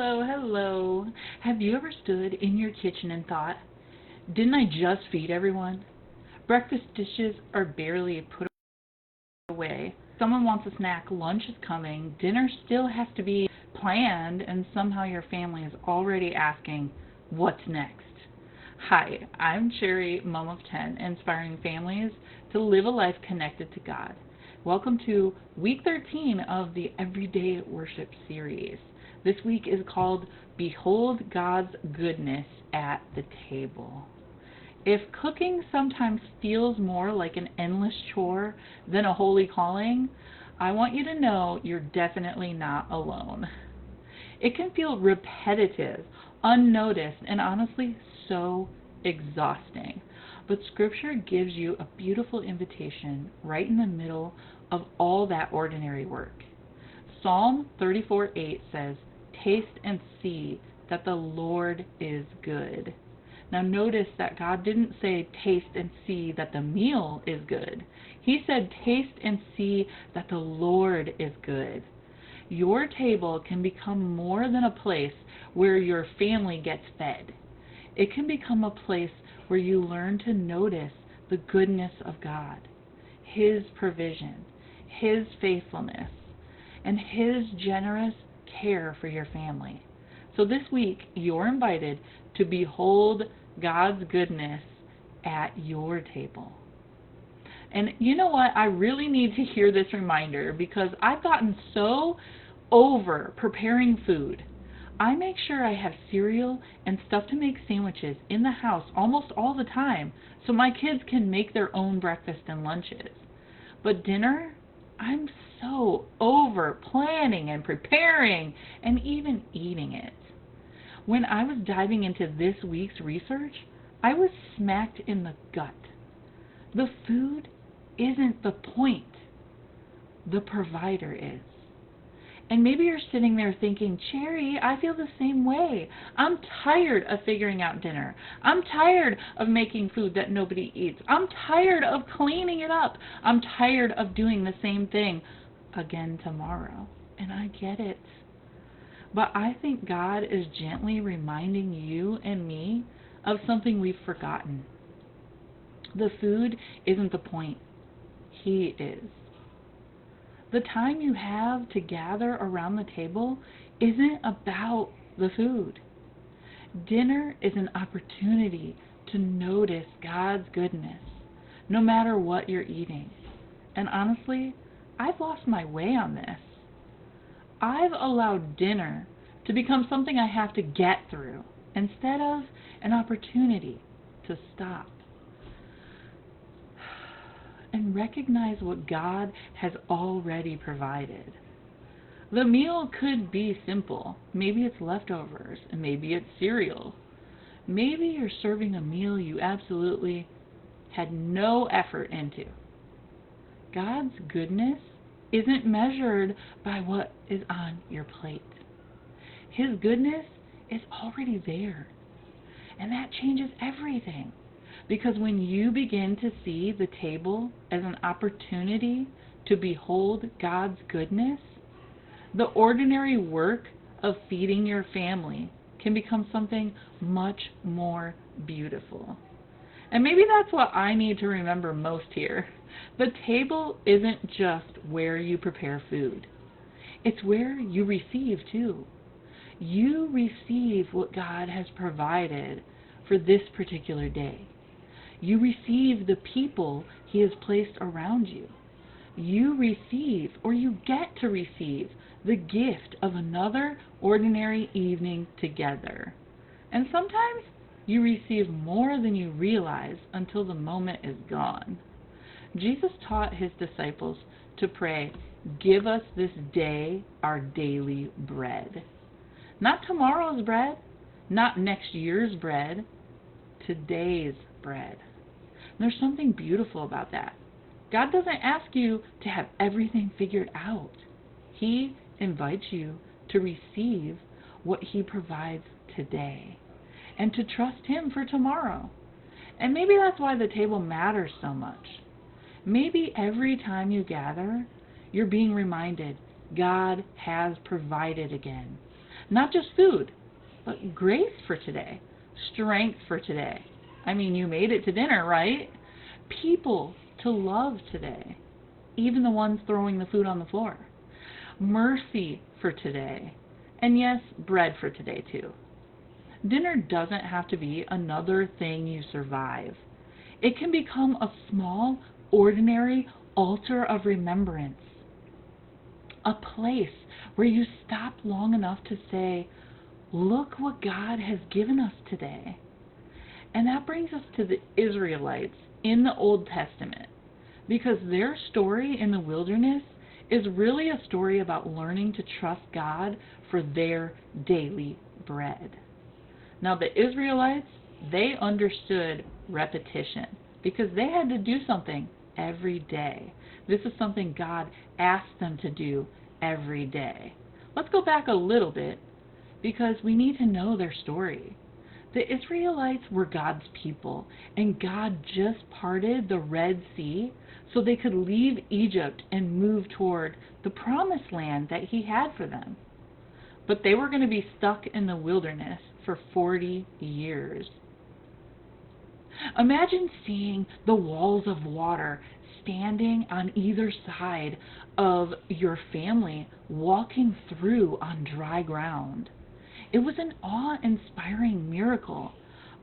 Hello, hello. Have you ever stood in your kitchen and thought, didn't I just feed everyone? Breakfast dishes are barely put away. Someone wants a snack, lunch is coming, dinner still has to be planned, and somehow your family is already asking, what's next? Hi, I'm Sherry, mom of 10, inspiring families to live a life connected to God. Welcome to week 13 of the Everyday Worship series. This week is called Behold God's Goodness at the Table. If cooking sometimes feels more like an endless chore than a holy calling, I want you to know you're definitely not alone. It can feel repetitive, unnoticed, and honestly so exhausting. But Scripture gives you a beautiful invitation right in the middle of all that ordinary work. Psalm 34:8 says, "Taste and see that the Lord is good." Now notice that God didn't say taste and see that the meal is good. He said taste and see that the Lord is good. Your table can become more than a place where your family gets fed. It can become a place where you learn to notice the goodness of God, His provision, His faithfulness, and His generous care for your family. So this week, you're invited to behold God's goodness at your table. And you know what? I really need to hear this reminder because I've gotten so over preparing food. I make sure I have cereal and stuff to make sandwiches in the house almost all the time so my kids can make their own breakfast and lunches. But dinner, I'm so over planning and preparing and even eating it. When I was diving into this week's research, I was smacked in the gut. The food isn't the point. The provider is. And maybe you're sitting there thinking, Cherry, I feel the same way. I'm tired of figuring out dinner. I'm tired of making food that nobody eats. I'm tired of cleaning it up. I'm tired of doing the same thing again tomorrow. And I get it. But I think God is gently reminding you and me of something we've forgotten. The food isn't the point. He is. The time you have to gather around the table isn't about the food. Dinner is an opportunity to notice God's goodness, no matter what you're eating. And honestly, I've lost my way on this. I've allowed dinner to become something I have to get through instead of an opportunity to stop and recognize what God has already provided. The meal could be simple. Maybe it's leftovers, and maybe it's cereal. Maybe you're serving a meal you absolutely had no effort into. God's goodness isn't measured by what is on your plate. His goodness is already there. And that changes everything. Because when you begin to see the table as an opportunity to behold God's goodness, the ordinary work of feeding your family can become something much more beautiful. And maybe that's what I need to remember most here. The table isn't just where you prepare food. It's where you receive too. You receive what God has provided for this particular day. You receive the people He has placed around you. You receive, or you get to receive, the gift of another ordinary evening together. And sometimes you receive more than you realize until the moment is gone. Jesus taught His disciples to pray, "Give us this day our daily bread." Not tomorrow's bread, not next year's bread, today's bread. There's something beautiful about that. God doesn't ask you to have everything figured out. He invites you to receive what He provides today and to trust Him for tomorrow. And maybe that's why the table matters so much. Maybe every time you gather, you're being reminded God has provided again. Not just food, but grace for today, strength for today. I mean, you made it to dinner, right? People to love today, even the ones throwing the food on the floor. Mercy for today, and yes, bread for today too. Dinner doesn't have to be another thing you survive. It can become a small, ordinary altar of remembrance. A place where you stop long enough to say, look what God has given us today. And that brings us to the Israelites in the Old Testament, because their story in the wilderness is really a story about learning to trust God for their daily bread. Now, the Israelites, they understood repetition because they had to do something every day. This is something God asked them to do every day. Let's go back a little bit because we need to know their story. The Israelites were God's people, and God just parted the Red Sea so they could leave Egypt and move toward the promised land that He had for them. But they were going to be stuck in the wilderness for 40 years. Imagine seeing the walls of water standing on either side of your family walking through on dry ground. It was an awe-inspiring miracle,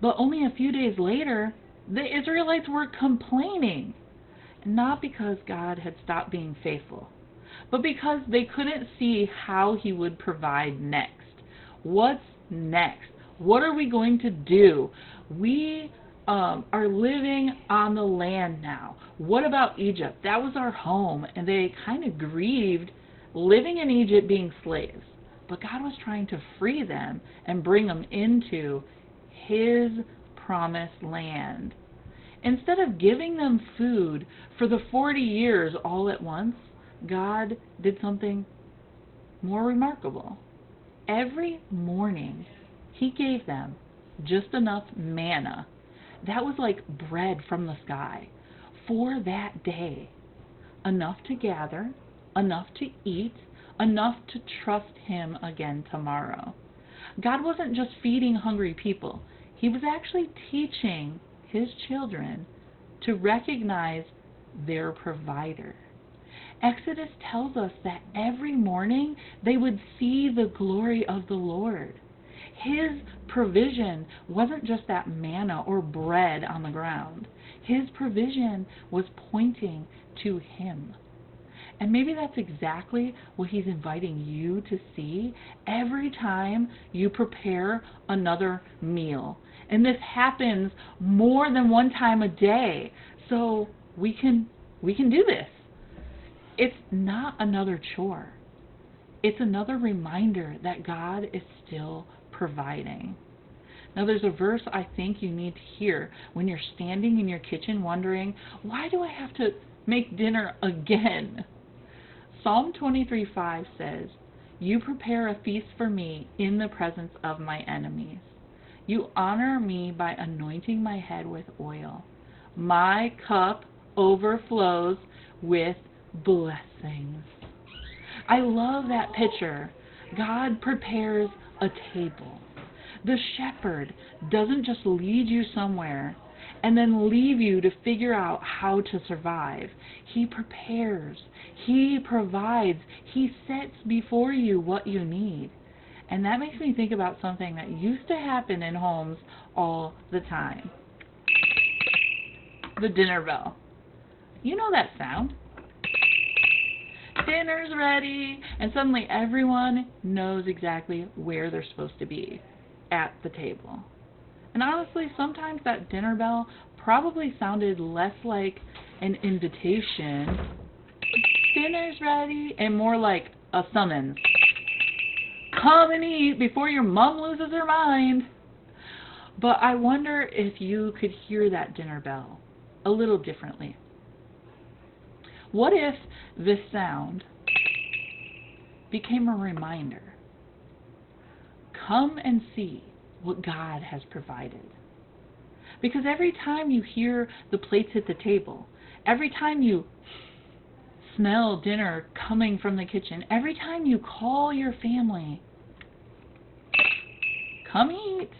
but only a few days later, the Israelites were complaining, not because God had stopped being faithful, but because they couldn't see how He would provide next. What's next? What are we going to do? We are living on the land now. What about Egypt? That was our home, and they kind of grieved living in Egypt being slaves. But God was trying to free them and bring them into His promised land. Instead of giving them food for the 40 years all at once, God did something more remarkable. Every morning, He gave them just enough manna. That was like bread from the sky for that day. Enough to gather, enough to eat, enough to trust Him again tomorrow. God wasn't just feeding hungry people. He was actually teaching His children to recognize their provider. Exodus tells us that every morning they would see the glory of the Lord. His provision wasn't just that manna or bread on the ground. His provision was pointing to Him. And maybe that's exactly what He's inviting you to see every time you prepare another meal. And this happens more than one time a day. So we can do this. It's not another chore. It's another reminder that God is still providing. Now, there's a verse I think you need to hear when you're standing in your kitchen wondering, why do I have to make dinner again? Psalm 23:5 says, "You prepare a feast for me in the presence of my enemies. You honor me by anointing my head with oil. My cup overflows with blessings." I love that picture. God prepares a table. The shepherd doesn't just lead you somewhere and then leave you to figure out how to survive. He prepares. He provides. He sets before you what you need. And that makes me think about something that used to happen in homes all the time. The dinner bell. You know that sound. Dinner's ready, and suddenly everyone knows exactly where they're supposed to be, at the table. And honestly, sometimes that dinner bell probably sounded less like an invitation, dinner's ready, and more like a summons. Come and eat before your mom loses her mind. But I wonder if you could hear that dinner bell a little differently. What if this sound became a reminder? Come and see what God has provided. Because every time you hear the plates at the table, every time you smell dinner coming from the kitchen, every time you call your family, Come eat.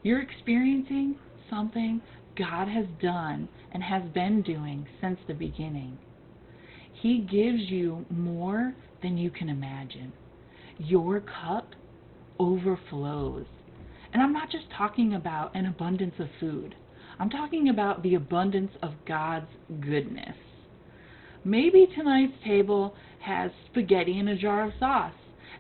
You're experiencing something God has done and has been doing since the beginning. He gives you more than you can imagine. Your cup overflows. And I'm not just talking about an abundance of food. I'm talking about the abundance of God's goodness. Maybe tonight's table has spaghetti in a jar of sauce.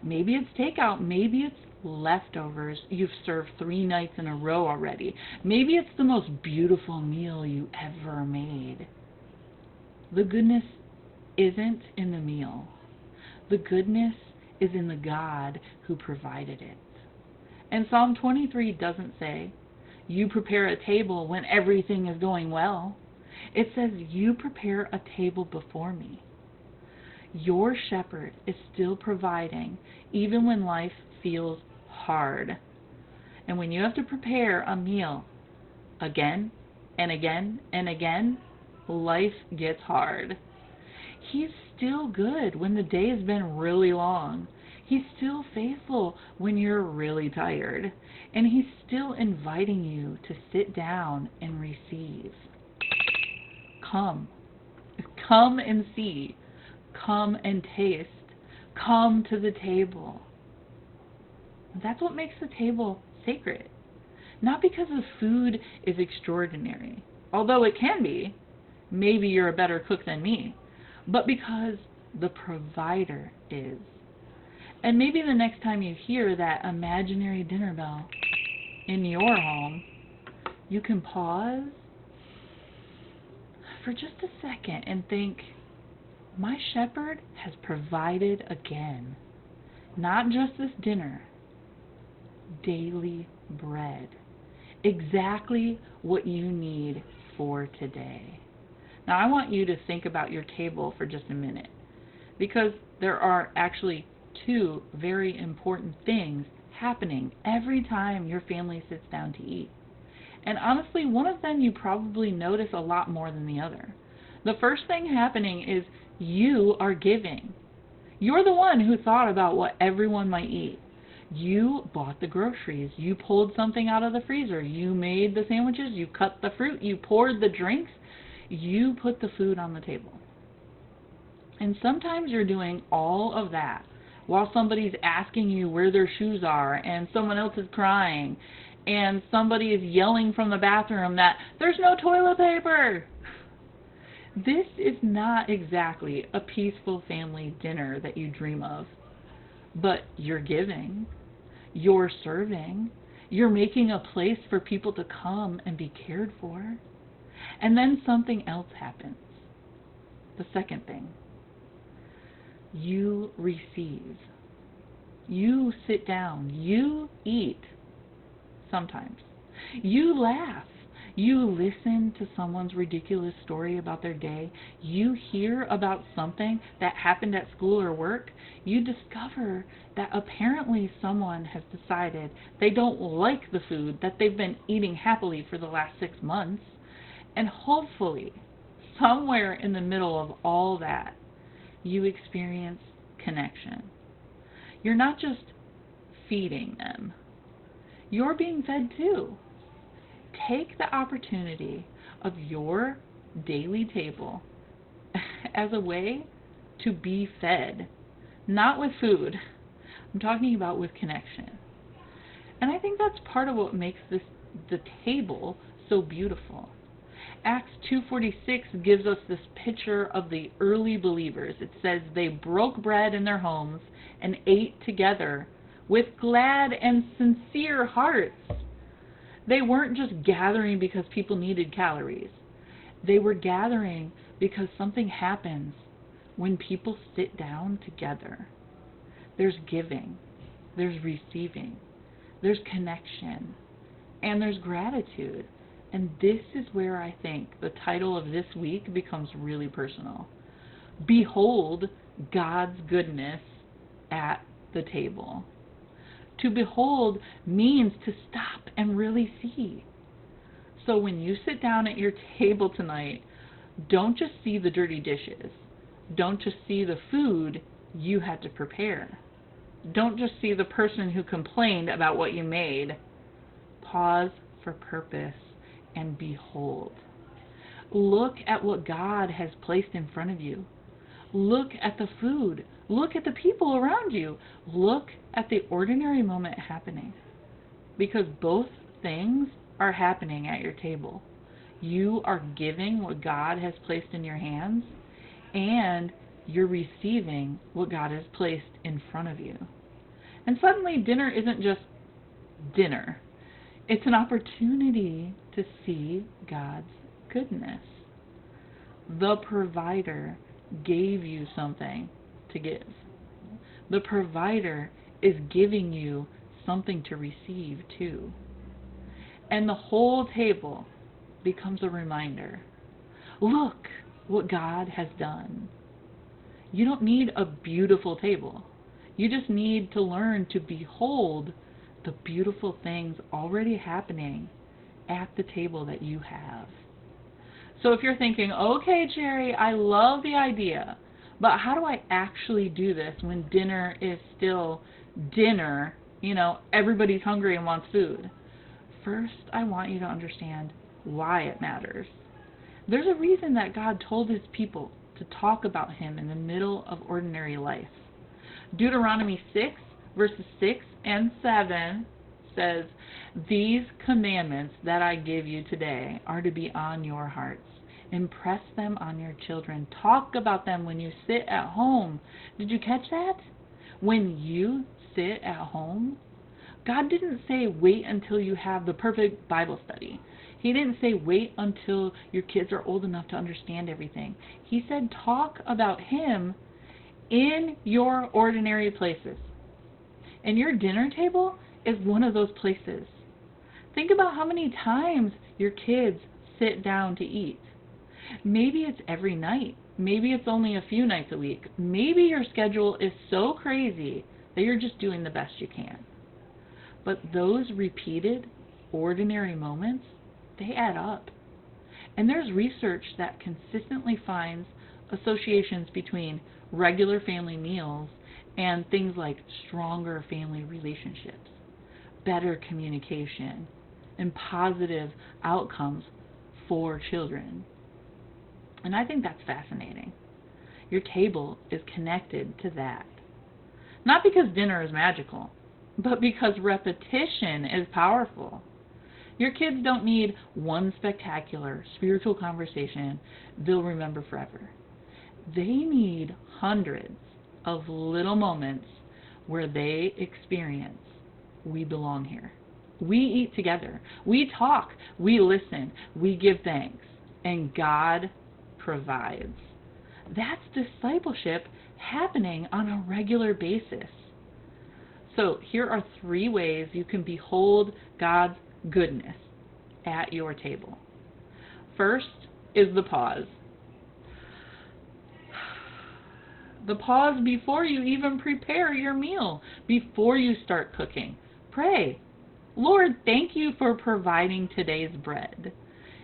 Maybe it's takeout. Maybe it's leftovers you've served 3 nights in a row already. Maybe it's the most beautiful meal you ever made. The goodness isn't in the meal. The goodness is in the God who provided it. And Psalm 23 doesn't say, you prepare a table when everything is going well. It says, you prepare a table before me. Your shepherd is still providing even when life feels hard. And when you have to prepare a meal again and again and again, life gets hard. He's still good when the day has been really long. He's still faithful when you're really tired. And he's still inviting you to sit down and receive. Come. Come and see. Come and taste. Come to the table. That's what makes the table sacred. Not because the food is extraordinary, although it can be. Maybe you're a better cook than me. But because the provider is. And maybe the next time you hear that imaginary dinner bell in your home, you can pause for just a second and think, my shepherd has provided again. Not just this dinner, daily bread. Exactly what you need for today. Now I want you to think about your table for just a minute, because there are actually 2 very important things happening every time your family sits down to eat. And honestly, one of them you probably notice a lot more than the other. The first thing happening is you are giving. You're the one who thought about what everyone might eat. You bought the groceries. You pulled something out of the freezer. You made the sandwiches. You cut the fruit. You poured the drinks. You put the food on the table. And sometimes you're doing all of that while somebody's asking you where their shoes are, and someone else is crying, and somebody is yelling from the bathroom that there's no toilet paper. This is not exactly a peaceful family dinner that you dream of. But you're giving, you're serving, you're making a place for people to come and be cared for. And then something else happens. The second thing. You receive. You sit down. You eat. Sometimes. You laugh. You listen to someone's ridiculous story about their day. You hear about something that happened at school or work. You discover that apparently someone has decided they don't like the food that they've been eating happily for the last 6 months. And hopefully, somewhere in the middle of all that, you experience connection. You're not just feeding them. You're being fed too. Take the opportunity of your daily table as a way to be fed. Not with food. I'm talking about with connection. And I think that's part of what makes the table so beautiful. Acts 2:46 gives us this picture of the early believers. It says they broke bread in their homes and ate together with glad and sincere hearts. They weren't just gathering because people needed calories. They were gathering because something happens when people sit down together. There's giving, there's receiving, there's connection, and there's gratitude. And this is where I think the title of this week becomes really personal. Behold God's goodness at the table. To behold means to stop and really see. So when you sit down at your table tonight, don't just see the dirty dishes. Don't just see the food you had to prepare. Don't just see the person who complained about what you made. Pause for purpose and behold. Look at what God has placed in front of you. Look at the food. Look at the people around you. Look at the ordinary moment happening. Because both things are happening at your table. You are giving what God has placed in your hands, and you're receiving what God has placed in front of you. And suddenly dinner isn't just dinner. It's an opportunity to see God's goodness. The provider gave you something to give. The provider is giving you something to receive too. And the whole table becomes a reminder. Look what God has done. You don't need a beautiful table. You just need to learn to behold the beautiful things already happening at the table that you have. So if you're thinking, okay, Jerry, I love the idea, but how do I actually do this when dinner is still dinner? You know, everybody's hungry and wants food. First, I want you to understand why it matters. There's a reason that God told his people to talk about him in the middle of ordinary life. Deuteronomy 6, verses 6 and 7 says, "These commandments that I give you today are to be on your hearts. Impress them on your children. Talk about them when you sit at home." Did you catch that? When you sit at home, God didn't say wait until you have the perfect Bible study. He didn't say wait until your kids are old enough to understand everything. He said talk about him in your ordinary places. And your dinner table is one of those places. Think about how many times your kids sit down to eat. Maybe it's every night. Maybe it's only a few nights a week. Maybe your schedule is so crazy that you're just doing the best you can. But those repeated, ordinary moments, they add up. And there's research that consistently finds associations between regular family meals and things like stronger family relationships, better communication, and positive outcomes for children. And I think that's fascinating. Your table is connected to that. Not because dinner is magical, but because repetition is powerful. Your kids don't need one spectacular spiritual conversation they'll remember forever. They need hundreds of little moments where they experience, we belong here. We eat together. We talk. We listen. We give thanks. And God provides. That's discipleship happening on a regular basis. So here are 3 ways you can behold God's goodness at your table. First is the pause. The pause before you even prepare your meal, before you start cooking. Pray, Lord, thank you for providing today's bread.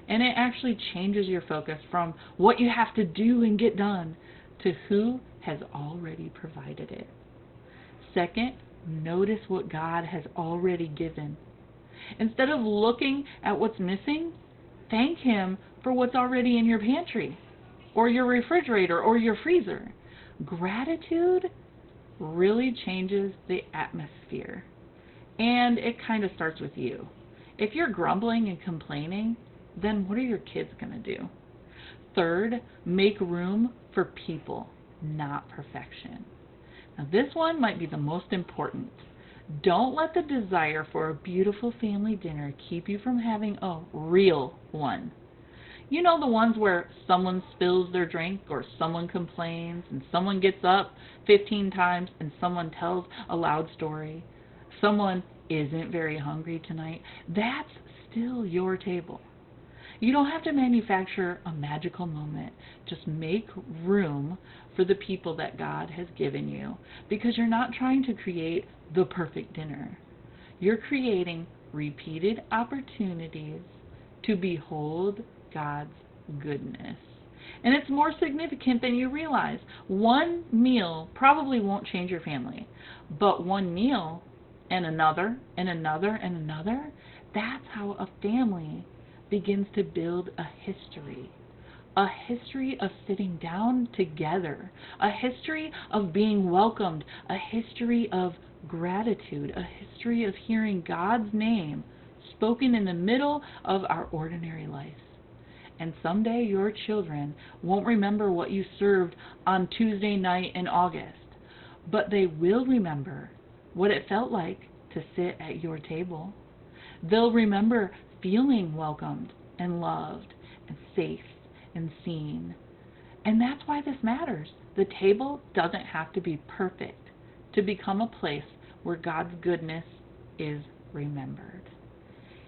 And it actually changes your focus from what you have to do and get done to who has already provided it. Second, notice what God has already given. Instead of looking at what's missing, thank him for what's already in your pantry or your refrigerator or your freezer. Gratitude really changes the atmosphere. And it kind of starts with you. If you're grumbling and complaining, then what are your kids going to do? Third, make room for people, not perfection. Now this one might be the most important. Don't let the desire for a beautiful family dinner keep you from having a real one. You know, the ones where someone spills their drink or someone complains and someone gets up 15 times and someone tells a loud story. Someone isn't very hungry tonight. That's still your table. You don't have to manufacture a magical moment. Just make room for the people that God has given you, because you're not trying to create the perfect dinner. You're creating repeated opportunities to behold God's goodness. And it's more significant than you realize. One meal probably won't change your family, but one meal and another and another and another, that's how a family begins to build a history. A history of sitting down together, a history of being welcomed, a history of gratitude, a history of hearing God's name spoken in the middle of our ordinary life. And someday your children won't remember what you served on Tuesday night in August, but they will remember what it felt like to sit at your table. They'll remember feeling welcomed and loved and safe and seen. And that's why this matters. The table doesn't have to be perfect to become a place where God's goodness is remembered.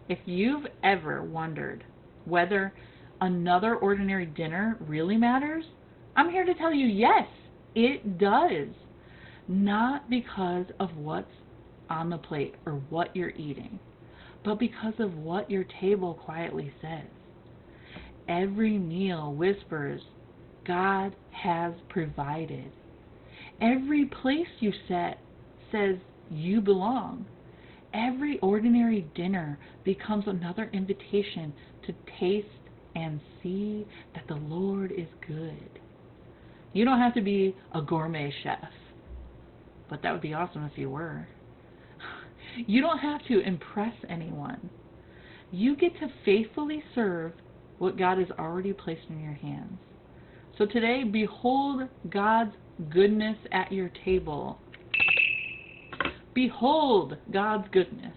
If you've ever wondered whether another ordinary dinner really matters, I'm here to tell you, yes, it does. Not because of what's on the plate or what you're eating, but because of what your table quietly says. Every meal whispers, God has provided. Every place you sit says you belong. Every ordinary dinner becomes another invitation to taste and see that the Lord is good. You don't have to be a gourmet chef, but that would be awesome if you were. You don't have to impress anyone. You get to faithfully serve what God has already placed in your hands. So today, behold God's goodness at your table. Behold God's goodness.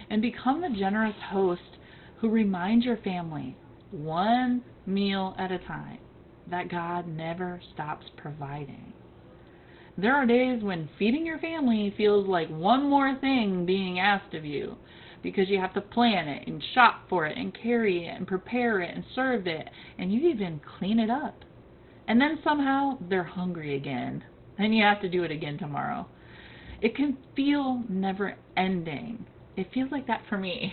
And become the generous host who reminds your family, one meal at a time, that God never stops providing. There are days when feeding your family feels like one more thing being asked of you, because you have to plan it and shop for it and carry it and prepare it and serve it, and you even clean it up. And then somehow they're hungry again, and you have to do it again tomorrow. It can feel never ending. It feels like that for me.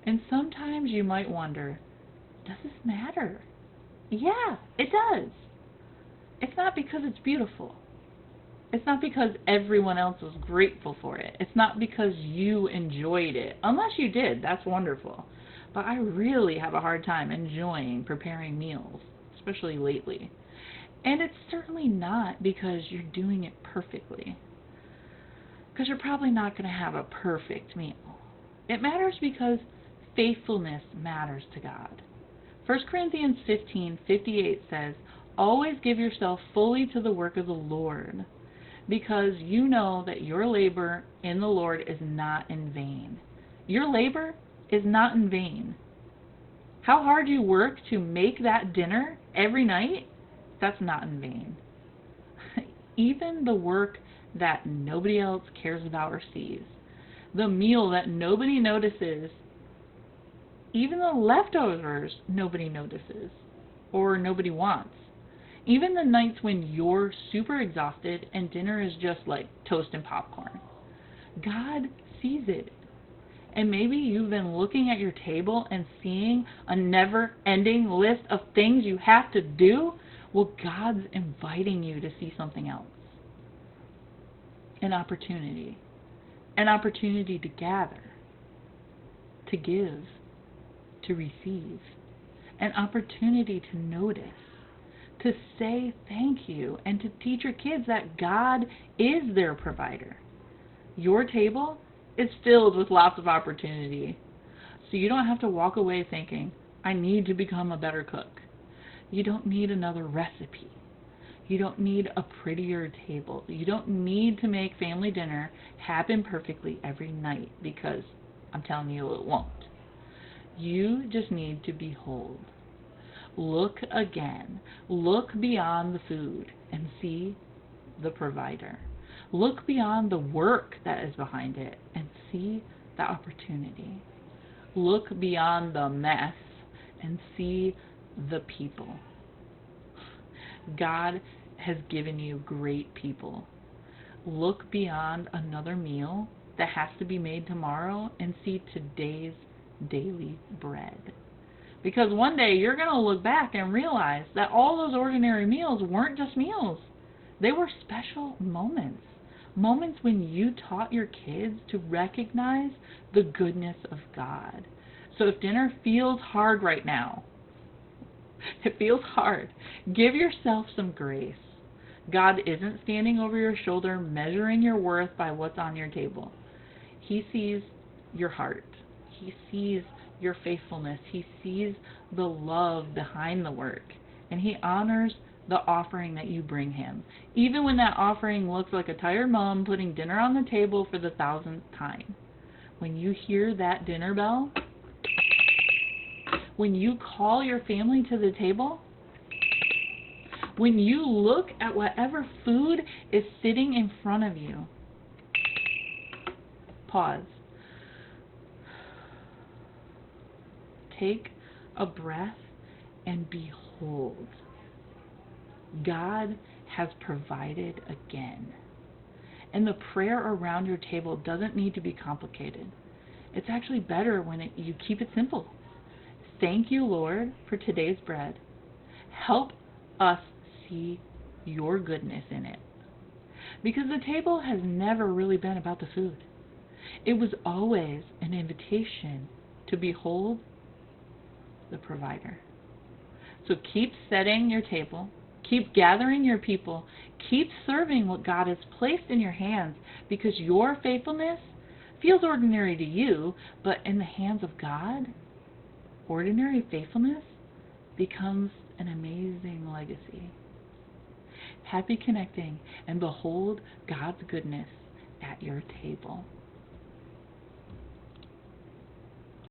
And sometimes you might wonder, does this matter? Yeah, it does. It's not because it's beautiful. It's not because everyone else was grateful for it. It's not because you enjoyed it. Unless you did, that's wonderful. But I really have a hard time enjoying preparing meals, especially lately. And it's certainly not because you're doing it perfectly. Because you're probably not going to have a perfect meal. It matters because faithfulness matters to God. 1 Corinthians 15:58 says, always give yourself fully to the work of the Lord, because you know that your labor in the Lord is not in vain. Your labor is not in vain. How hard you work to make that dinner every night, that's not in vain. Even the work that nobody else cares about or sees, the meal that nobody notices, even the leftovers nobody notices or nobody wants. Even the nights when you're super exhausted and dinner is just like toast and popcorn. God sees it. And maybe you've been looking at your table and seeing a never-ending list of things you have to do. Well, God's inviting you to see something else. An opportunity. An opportunity to gather, to give, to receive. An opportunity to notice, to say thank you, and to teach your kids that God is their provider. Your table is filled with lots of opportunity. So you don't have to walk away thinking, I need to become a better cook. You don't need another recipe. You don't need a prettier table. You don't need to make family dinner happen perfectly every night, because I'm telling you it won't. You just need to behold. Look again. Look beyond the food and see the provider. Look beyond the work that is behind it and see the opportunity. Look beyond the mess and see the people. God has given you great people. Look beyond another meal that has to be made tomorrow and see today's daily bread. Because one day you're going to look back and realize that all those ordinary meals weren't just meals. They were special moments. Moments when you taught your kids to recognize the goodness of God. So if dinner feels hard right now, it feels hard, give yourself some grace. God isn't standing over your shoulder measuring your worth by what's on your table. He sees your heart. He sees your faithfulness. He sees the love behind the work. And He honors the offering that you bring Him. Even when that offering looks like a tired mom putting dinner on the table for the 1000th time. When you hear that dinner bell, when you call your family to the table, when you look at whatever food is sitting in front of you, pause. Take a breath and behold. God has provided again. And the prayer around your table doesn't need to be complicated. It's actually better when you keep it simple. Thank you, Lord, for today's bread. Help us see your goodness in it. Because the table has never really been about the food. It was always an invitation to behold the provider. So keep setting your table. Keep gathering your people. Keep serving what God has placed in your hands, because your faithfulness feels ordinary to you, but in the hands of God, ordinary faithfulness becomes an amazing legacy. Happy connecting, and behold God's goodness at your table.